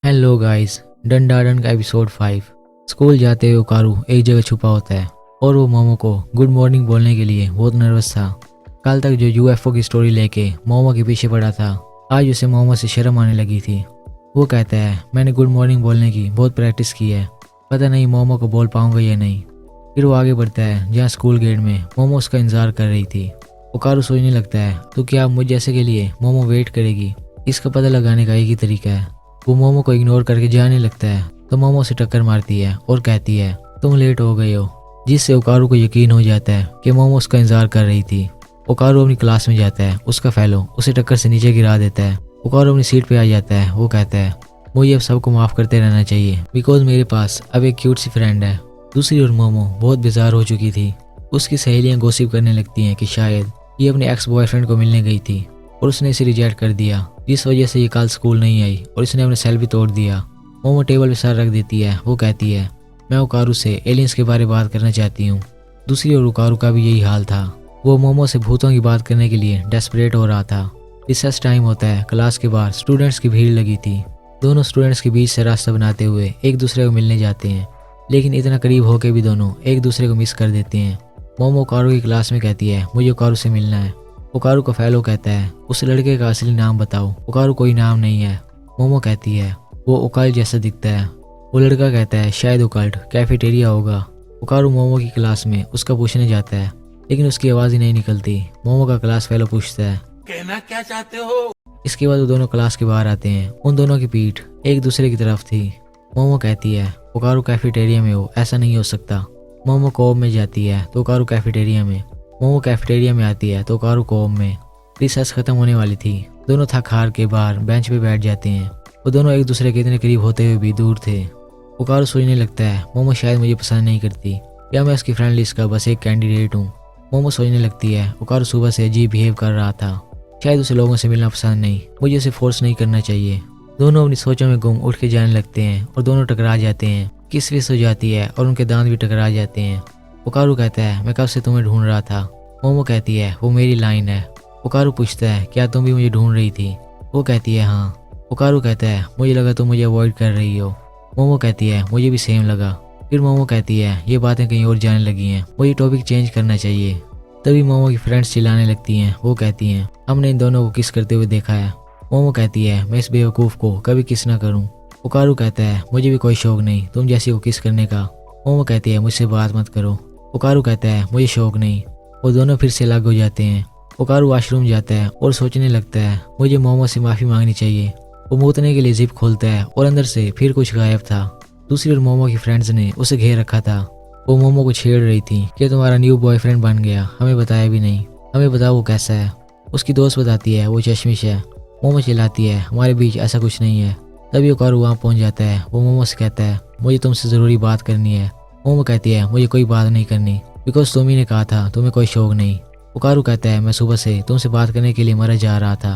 Hello guys, डंडाडन का episode 5। School जाते हुए ओकारू एक जगह छुपा होता है और वो मोमो को गुड मॉर्निंग बोलने के लिए बहुत नर्वस था। कल तक जो यूएफओ की स्टोरी लेके मोमो के पीछे पड़ा था, आज उसे मोमो से शर्म आने लगी थी। वो कहता है, मैंने गुड मॉर्निंग बोलने की बहुत प्रैक्टिस की है, पता नहीं मोमो को बोल पाऊंगा या नहीं। फिर वो आगे बढ़ता है जहाँ स्कूल गेट में मोमो उसका इंतजार कर रही थी। ओकारू सोचने लगता है, तो क्या मुझ जैसे के लिए मोमो वेट करेगी? इसका पता लगाने का एक ही तरीका है। वो मोमो को इग्नोर करके जाने लगता है तो मोमो से टक्कर मारती है और कहती है, तुम लेट हो गए हो, जिससे ओकारू को यकीन हो जाता है कि मोमो उसका इंतजार कर रही थी। ओकारू अपनी क्लास में जाता है, उसका फेलो उसे टक्कर से नीचे गिरा देता है। ओकारू अपनी सीट पे आ जाता है। वो कहता है, मुझे अब सबको माफ करते रहना चाहिए बिकॉज मेरे पास अब एक क्यूट सी फ्रेंड है। दूसरी ओर मोमो बहुत बेजार हो चुकी थी। उसकी सहेलियां गॉसिप करने लगती हैं कि शायद ये अपने एक्स बॉयफ्रेंड को मिलने गई थी और उसने इसे रिजेक्ट कर दिया, जिस वजह से ये कल स्कूल नहीं आई और इसने अपने सेल भी तोड़ दिया। मोमो टेबल पे सर रख देती है। वो कहती है, मैं ओकारू से एलियंस के बारे में बात करना चाहती हूँ। दूसरी ओर ओकारू का भी यही हाल था। वो मोमो से भूतों की बात करने के लिए डेस्परेट हो रहा था। रिसेस टाइम होता है। क्लास के बाहर स्टूडेंट्स की भीड़ लगी थी। दोनों स्टूडेंट्स के बीच से रास्ता बनाते हुए एक दूसरे को मिलने जाते हैं, लेकिन इतना करीब होके भी दोनों एक दूसरे को मिस कर देते हैं। मोमो ओकारू की क्लास में कहती है, मुझे ओकारू से मिलना है। ओकारू का फेलो कहता है, उस लड़के का असली नाम बताओ। ओकारू कोई नाम नहीं है। मोमो कहती है, वो ओकाल्ट जैसा दिखता है। वो लड़का कहता है, शायद ओकाल्ट कैफेटेरिया होगा। ओकारू मोमो की क्लास में उसका पूछने जाता है, लेकिन उसकी आवाज़ ही नहीं निकलती। मोमो का क्लास फेलो पूछता है, कहना क्या चाहते हो? इसके बाद वो दोनों क्लास के बाहर आते हैं। उन दोनों की पीठ एक दूसरे की तरफ थी। मोमो कहती है, ओकारू कैफेटेरिया में हो, ऐसा नहीं हो सकता। मोमो कोब में जाती है तो ओकारू कैफेटेरिया में। मोमो कैफेटेरिया में आती है तो ओकारू कोब में। रिसेस खत्म होने वाली थी। दोनों थक हार के बाहर बेंच पे बैठ जाते हैं। वो दोनों एक दूसरे के इतने करीब होते हुए भी दूर थे। ओकारू सोचने लगता है, मोमो शायद मुझे पसंद नहीं करती या मैं उसकी फ्रेंड लिस्ट का बस एक कैंडिडेट हूँ। मोमो सोचने लगती है, ओकारू सुबह से अजीब बिहेव कर रहा था, शायद उसे लोगों से मिलना पसंद नहीं, मुझे उसे फोर्स नहीं करना चाहिए। दोनों अपनी सोचों में गुम उठ के जाने लगते हैं और दोनों टकरा जाते हैं। किस विस हो जाती है और उनके दांत भी टकरा जाते हैं। ओकारू कहता है, मैं कब से तुम्हें ढूंढ रहा था। मोमो कहती है, वो मेरी लाइन है। ओकारू पूछता है, क्या तुम भी मुझे ढूंढ रही थी? वो कहती है, हाँ। ओकारू कहता है, मुझे लगा तुम मुझे अवॉइड कर रही हो। मोमो कहती है, मुझे भी सेम लगा। फिर मोमो कहती है, ये बातें कहीं और जाने लगी हैं, मुझे टॉपिक चेंज करना चाहिए। तभी मोमो की फ्रेंड्स चिल्लाने लगती हैं। वो कहती हैं, हमने इन दोनों को किस करते हुए देखा है। मोमो कहती है, मैं इस बेवकूफ़ को कभी किस ना करूं। ओकारू कहता है, मुझे भी कोई शौक नहीं तुम जैसी को किस करने का। मोमो कहती है, मुझसे बात मत करो। ओकारू कहता है, मुझे शौक नहीं। वो दोनों फिर से अलग हो जाते हैं। ओकारू वॉशरूम जाता है और सोचने लगता है, मुझे मोमो से माफ़ी मांगनी चाहिए। वो मूतने के लिए जिप खोलता है और अंदर से फिर कुछ गायब था। दूसरी ओर मोमो की फ्रेंड्स ने उसे घेर रखा था। वो मोमो को छेड़ रही थी कि तुम्हारा न्यू बॉयफ्रेंड बन गया, हमें बताया भी नहीं, हमें बताओ वो कैसा है। उसकी दोस्त बताती है, वो चश्मिश है। मोमो चिल्लाती है, हमारे बीच ऐसा कुछ नहीं है। तभी ओकारू वहाँ पहुँच जाता है। वो मोमो से कहता है, मुझे तुमसे ज़रूरी बात करनी है। मोमो कहती है, मुझे कोई बात नहीं करनी बिकॉज तुम ही ने कहा था तुम्हें कोई शौक नहीं। ओकारू कहता है, मैं सुबह से तुमसे बात करने के लिए मरा जा रहा था।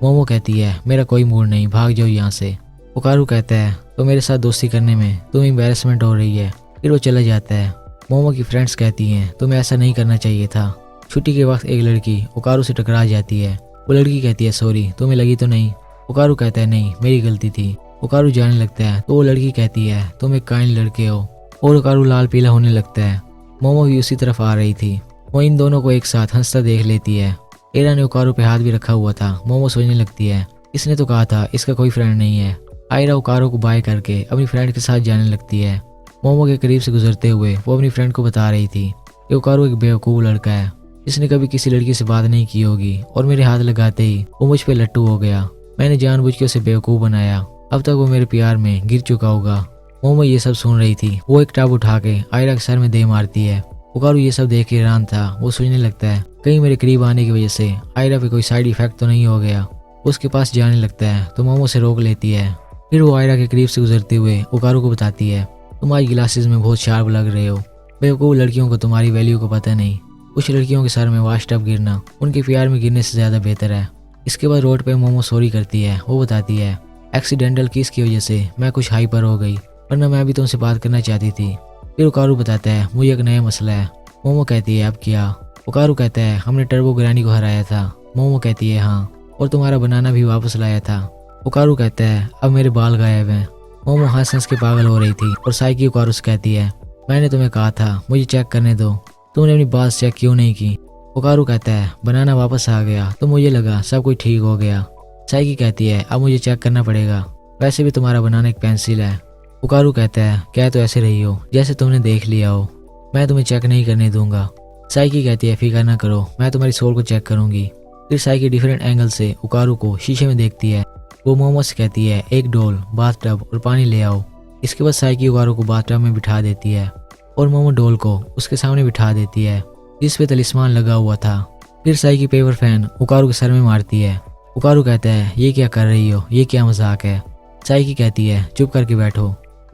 मोमो कहती है, मेरा कोई मूड नहीं, भाग जाओ यहाँ से। ओकारू कहता है, तो मेरे साथ दोस्ती करने में तुम्हें एम्बैरेसमेंट हो रही है। फिर वो चला जाता है। मोमो की फ्रेंड्स कहती हैं, तुम्हें ऐसा नहीं करना चाहिए था। छुट्टी के वक्त एक लड़की ओकारू से टकरा जाती है। वो लड़की कहती है, सॉरी, तुम्हें लगी तो नहीं? ओकारू कहता है, नहीं, मेरी गलती थी। ओकारू जाने लगता है तो वो लड़की कहती है, तुम एक काइंड लड़के हो। और ओकारू लाल पीला होने लगता है। मोमो भी उसी तरफ आ रही थी। वो इन दोनों को एक साथ हंसता देख लेती है। एरा ने ओकारू पे हाथ भी रखा हुआ था। मोमो सोचने लगती है, इसने तो कहा था इसका कोई फ्रेंड नहीं है। आयरा ओकारू को बाय करके अपनी फ्रेंड के साथ जाने लगती है। मोमो के करीब से गुजरते हुए वो अपनी फ्रेंड को बता रही थी कि ओकारू एक बेवकूफ़ लड़का है, इसने कभी किसी लड़की से बात नहीं की होगी और मेरे हाथ लगाते ही वो मुझ पे लट्टू हो गया। मैंने जानबूझ के उसे बेवकूफ़ बनाया, अब तक वो मेरे प्यार में गिर चुका होगा। मोमो ये सब सुन रही थी। वो एक टब उठा के आयरा के सर में दे मारती है। ओकारू ये सब देख के हैरान था। वो सोचने लगता है, कहीं मेरे करीब आने की वजह से आयरा पे कोई साइड इफेक्ट तो नहीं हो गया। उसके पास जाने लगता है तो मोमो से रोक लेती है। फिर वो आयरा के करीब से गुजरते हुए ओकारू को बताती है, तुम आज ग्लासेस में बहुत शार्प लग रहे हो। बेवकूफ़ लड़कियों को तुम्हारी वैल्यू को पता नहीं। कुछ लड़कियों के सर में वाश टब गिरना उनके प्यार में गिरने से ज़्यादा बेहतर है। इसके बाद रोड पे मोमो सॉरी करती है। वो बताती है, एक्सीडेंटल किस की वजह से मैं कुछ हाइपर हो गई, वरना मैं भी तुमसे बात करना चाहती थी। फिर ओकारू बताता है, मुझे एक नया मसला है। मोमो कहती है, अब क्या? ओकारू कहता है, हमने टर्बो ग्रानी को हराया था। मोमो कहती है, हाँ, और तुम्हारा बनाना भी वापस लाया था। ओकारू कहता है, अब मेरे बाल गायब हैं। मोमो हंस हंस के पागल हो रही थी और साइकी उकारू से कहती है, मैंने तुम्हें कहा था मुझे चेक करने दो, तुमने अपनी बात चेक क्यों नहीं की। उकारू कहता है, बनाना वापस आ गया तो मुझे लगा सब कुछ ठीक हो गया। साइकी कहती है, अब मुझे चेक करना पड़ेगा, वैसे भी तुम्हारा बनाना एक पेंसिल है। उकारू कहता है, कह तो ऐसे रही हो जैसे तुमने देख लिया हो, मैं तुम्हें चेक नहीं करने दूंगा। साइकी कहती है, फिक्र ना करो, मैं तुम्हारी सोल को चेक करूंगी। फिर साइकी डिफरेंट एंगल से उकारू को शीशे में देखती है। वो मोमो से कहती है, एक डोल, बाथटब और पानी ले आओ। इसके बाद साइकी उकारू को बाथटब में बिठा देती है और मोमो डोल को उसके सामने बिठा देती है जिस पे तलिस्मान लगा हुआ था। फिर साइकी पेपर फैन उकारू के सर में मारती है। उकारू कहता है, ये क्या कर रही हो, ये क्या मजाक है। साइकी कहती है, चुप करके बैठो।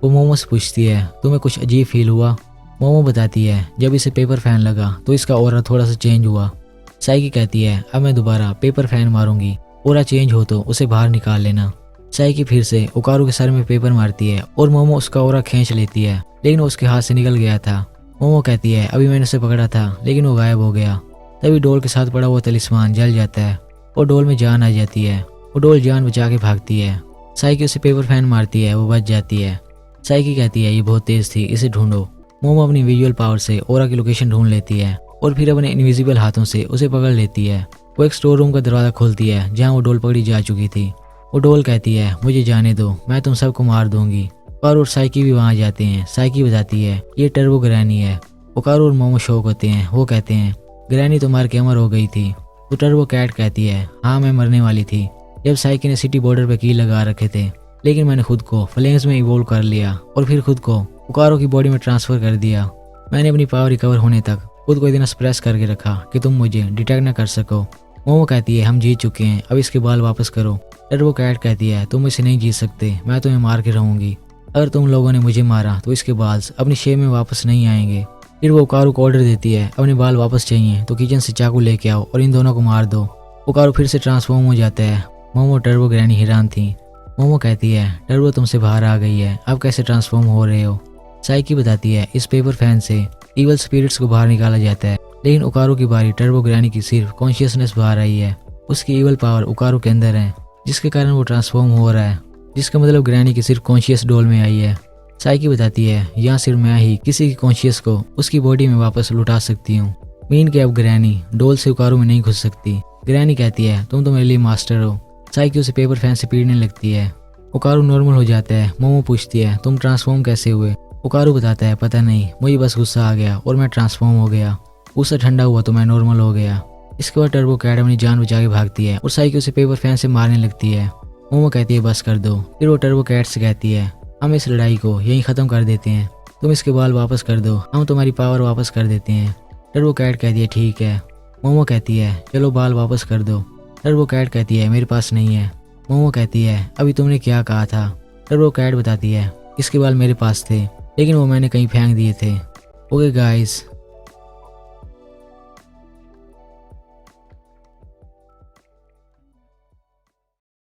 वो मोमो से पूछती है, तुम्हें कुछ अजीब फील हुआ। मोमो बताती है, जब इसे पेपर फैन लगा तो इसका ऑरा थोड़ा सा चेंज हुआ। साइकी कहती है, अब मैं दोबारा पेपर फैन मारूंगी, ऑरा चेंज हो तो उसे बाहर निकाल लेना। साइकी फिर से उकारू के सर में पेपर मारती है और मोमो उसका ऑरा खींच लेती है, लेकिन वो उसके हाथ से निकल गया था। मोमो कहती है, अभी मैंने उसे पकड़ा था लेकिन वो गायब हो गया। तभी डोल के साथ पड़ा वो तलिस्मान जल जाता है और डोल में जान आ जाती है। वो डोल जान बचा के भागती है। साइकी उसे पेपर फैन मारती है, वो बच जाती है। साइकी कहती है, ये बहुत तेज थी, इसे ढूंढो। मोमो अपनी विजुअल पावर से ऑरा की लोकेशन ढूंढ लेती है और फिर अपने इनविजिबल हाथों से उसे पकड़ लेती है। वो एक स्टोर रूम का दरवाजा खोलती है जहाँ वो डोल पकड़ी जा चुकी थी। वो डोल कहती है, मुझे जाने दो, मैं तुम सबको मार दूंगी। उकारू और साइकी भी वहाँ जाते हैं। साइकी बताती है, ये टर्बो ग्रैनी है। उकारू और मोमो शौक होते हैं। वो कहते हैं, ग्रैनी तो मार के अमर हो गई थी। तो टर्बो कैट कहती है, हाँ मैं मरने वाली थी जब साइकी ने सिटी बॉर्डर पे कील लगा रखे थे, लेकिन मैंने खुद को फ्लेम्स में इवोल्व कर लिया और फिर खुद को उकारू की बॉडी में ट्रांसफर कर दिया। मैंने अपनी पावर रिकवर होने तक खुद को इतना स्प्रेस करके रखा कि तुम मुझे डिटेक्ट न कर सको। मोमो कहती है, हम जीत चुके हैं, अब इसके बाल वापस करो। टर्बो कैट कहती है, तुम इसे नहीं जीत सकते, मैं तुम्हें मार के रहूंगी। अगर तुम लोगों ने मुझे मारा तो इसके बाल अपनी शेप में वापस नहीं आएंगे। फिर वो उकारू को ऑर्डर देती है, अपने बाल वापस चाहिए तो किचन से चाकू लेके आओ और इन दोनों को मार दो। उकारू फिर से ट्रांसफॉर्म हो जाता है। मोमो, टर्बो, ग्रैनी हैरान थी। मोमो कहती है, टर्बो तुमसे बाहर आ गई है, अब कैसे ट्रांसफॉर्म हो रहे हो। साइकी बताती है, इस पेपर फैन से इवल स्पिरिट्स को बाहर निकाला जाता है, लेकिन उकारू की बारी टर्बो ग्रैनी की सिर्फ कॉन्शियसनेस बाहर आई है। उसकी इवल पावर उकारू के अंदर है जिसके कारण वो ट्रांसफॉर्म हो रहा है, जिसका मतलब ग्रैनी की सिर्फ कॉन्शियस डोल में आई है। साइकी बताती है, यहाँ सिर्फ मैं ही किसी की कॉन्शियस को उसकी बॉडी में वापस लुटा सकती हूँ, मीन के अब ग्रैनी डोल से उकारू में नहीं घुस सकती। ग्रैनी कहती है, तुम तो मेरे लिए मास्टर हो। साइकी उसे पेपर फैन से पीटने लगती है। उकारू नॉर्मल हो जाता है। मोमो पूछती है, तुम ट्रांसफॉर्म कैसे हुए। उकारू बताता है, पता नहीं, मुझे बस गुस्सा आ गया और मैं ट्रांसफॉर्म हो गया। गुस्सा ठंडा हुआ तो मैं नॉर्मल हो गया। इसके बाद टर्बो कैट अपनी जान बचा के भागती है और साइकी उसे पेपर फैन से मारने लगती है। मोमो कहती है, बस कर दो। फिर वो टर्बो कैट से कहती है, हम इस लड़ाई को यहीं ख़त्म कर देते हैं, तुम इसके बाल वापस कर दो, हम तुम्हारी पावर वापस कर देते हैं। टर्बो कैट कहती है, ठीक है। मोमो कहती है, चलो बाल वापस कर दो। टर्बो कैट कहती है, मेरे पास नहीं है। मोमो कहती है, अभी तुमने क्या कहा था। टर्बो कैट बताती है, इसके बाल मेरे पास थे लेकिन वो मैंने कहीं फेंक दिए थे। Okay guys,